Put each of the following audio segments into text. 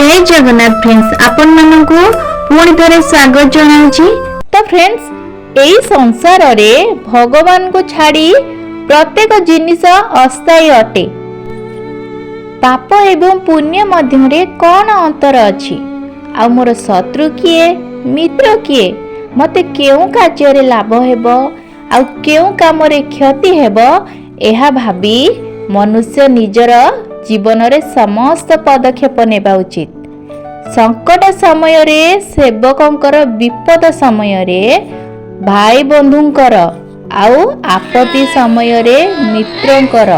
जय जगन्नाथ फ्रेंड्स आपण मानकु पुणी थरे स्वागत जणाउछि। तो फ्रेंड्स एई संसार रे भगवान को छाड़ी प्रत्येक जिनिस अस्थायी अटे। पाप एवं पुण्य मध्य रे कौन अंतर अछि? आ मोर शत्रु किए मित्र किए? मते केउ कार्य रे लाभ हेबो आ केउ काम रे क्षति हेबो एहा भाबी मनुष्य निजर जीवन रे समस्त पदक्षेप नेबा उचित। संकट समय रे सेवकंकर विपद समय रे भाई बंधुंकर आउ आपत्ति समय रे मित्रंकर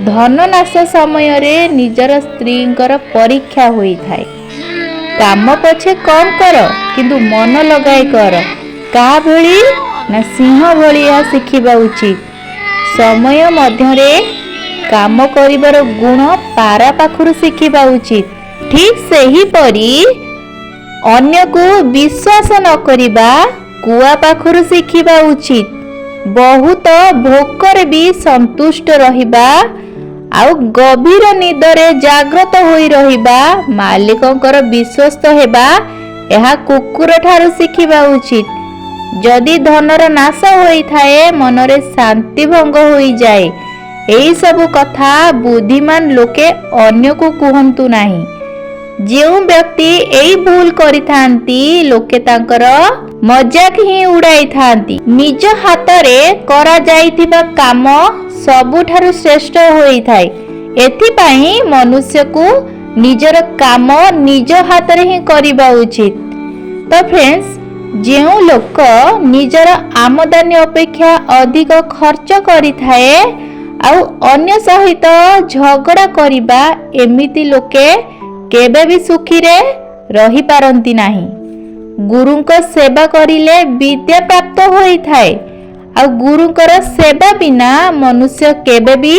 धन नाश समय रे निजर स्त्रींकर परीक्षा होई थाए। काम पछे कम कर किंतु मन लगाई कर का भली ना सिंह भलिया शिखिबा उचित। समय मध्य रे काम करिबार गुण पारा पाखुरु शिखिबा उचित। ठीक सही परी अन्य को विश्वास न करिबा कुआ पाखुरु शिखिबा उचित। बहुत भोकर भी संतुष्ट रहिबा आउ गभीर निदरे जागृत होई रहिबा मालिकंकर विश्वस्त हेबा एहा कुकुर ठारू शिखिबा उचित। जदि धनर नाश होई थाए मनरे शांति भंग होई जाए। एही सब कथा बुद्धिमान लोके अन्य को कहंतु नाही। जेउ व्यक्ति एई भूल करि थांती लोके तांकर मजाक ही उड़ाई थांती। निज हाथ रे करा जाइथिबा काम सबुठारु श्रेष्ठ होई थाए। एथि पई मनुष्य को निजर काम निज हाथ रे ही करिबा उचित। तो फ्रेंड्स जेउ लोक निजर आमदानी अपेक्षा अधिक खर्च करि थाए आउ अन्य सहित झगड़ा करिबा एमिति लोके केबे भी सुखी रे रही पारंती नाही। गुरुंक सेवा करिले विद्या प्राप्त होई थाए आ गुरुंकर सेवा बिना मनुष्य केबे भी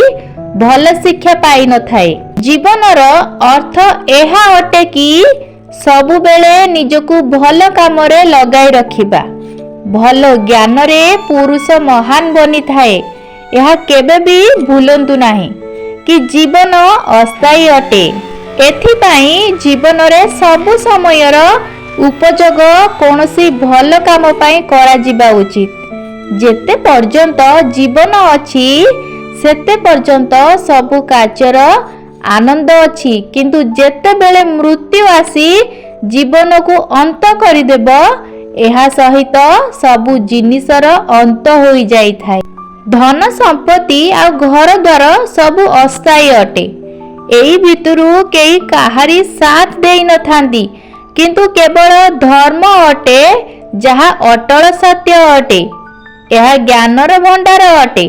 भल शिक्षा पाई न थाए। जीवनर अर्थ एहा अटे कि सबु बेले निजको भल काम रे लगाई रखिबा। भल ज्ञान रे पुरुष महान बनी थाए। यह केबे भी भूलंतु नाही कि जीवन अस्थायी अटे। एथिपाई जीवन रे सबु समयर उपयोग कोनोसी भल काम पाई करा जिबा उचित। जेते पर्यंत जीवन अछि सेते पर्यंत सबु कार्यर आनंद अछि किंतु जेते बेले मृत्यु आसी जीवन को अंत करि देबो एहा सहित सबु जिनिसर अंत होई जाई थाए। धन संपत्ति आ घर द्वार सबु अस्थायी अटे। एई भितरु केई काहारी साथ देई न थांती किंतु केवल धर्म अटे जहा अटल सत्य अटे। यह ज्ञानर भंडार अटे।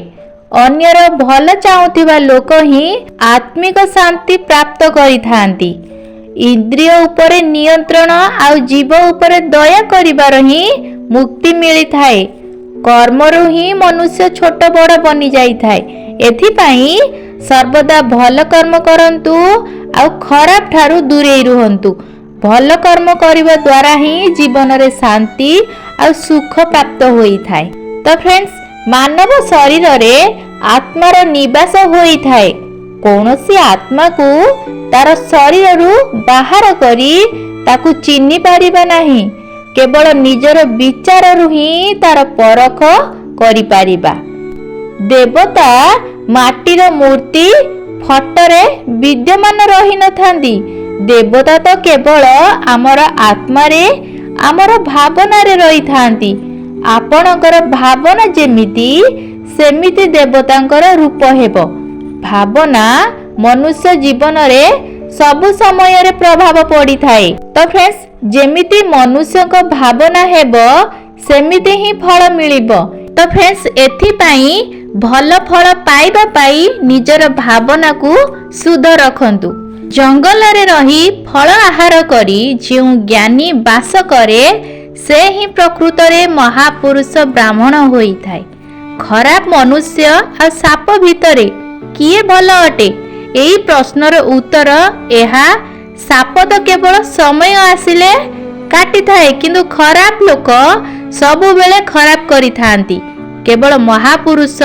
अन्यर भल चाहुथिबा लोक ही आत्मिक शांति प्राप्त करि थांती। इंद्रिय उपरे नियंत्रण आ जीव उपरे दया करिबार ही मुक्ति मिली थाए। कर्मरु ही मनुष्य छोट बड़ बनी जाई थाए। एथिपाई सर्वदा भल कर्म करंतु आ खराब ठारू दूरेई रुहंतु। भल कर्म करिबा द्वारा ही जीवन रे शांति आ सुख प्राप्त होई थाए। तो फ्रेंड्स मानव शरीर रे आत्मार निवास होई थाए। कौनसी आत्मा को तार शरीर रु बाहर करी ताकु चिन्हि पारिबा नाही। केवल निजर विचार रु ही तार परख करि पारिबा। देवता माटीर मूर्ति फटरे विद्यमान रही न थांती। देवता तो केवल आमर आत्मा रे आमर भावना रे रही थांती। आपणकर भावना जेमिति सेमिति देवतांकर रूप हेबो। भावना मनुष्य जीवन रे सबु समय रे प्रभाव पड़ी थाए। तो फ्रेंड्स जेमिति मनुष्य को भावना हेबो सेमिति ही फल मिलिबो। तो फ्रेंड्स एथि पई भल फल पाइबा पाई निजर भावना को शुद्ध रखंतु। जंगल रे रही फल आहार करी जेउ ज्ञानी वास करे से ही प्रकृत रे महापुरुष ब्राह्मण होई थाए। खराब मनुष्य आ साप भितरे किए भल अटे? एई प्रश्नर उत्तर एहा साप तो केवल समय आसिले काटी थाए किंतु खराब लोक सबु बेले खराब करि थांती। केवल महापुरुष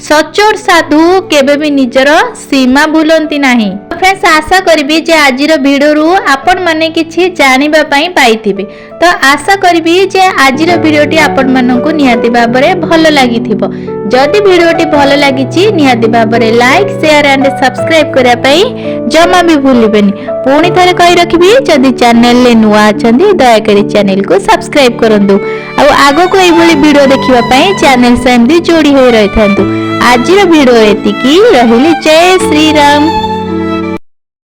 सचोट साधु केबे भी निजर सीमा भूलंती नाही। फ्रेंड्स आशा करी जे आज भिडियो आपण माने किछि जानिबा पई पाइथिबे। तो आशा करी जे आज भिडियोटी आपण माननकु निहाती भाबरे भल लागिथिबो। जदि भिडियोटी भल लागिछि निहाती भाबरे लाइक शेयर एंड सब्सक्राइब करिया पई जमा भी भूलिबेनी। पुणी थरे कहि रखिबी जदि चैनल ले नुआ अछंती दया करी चैनल को सब्सक्राइब करंतु। आ आगो को एई भली वीडियो देखिबा पई चैनल से एमदी जोड़ी होई रहिथांतु। आज भिडियो एतिकी रहिली। जय श्री राम।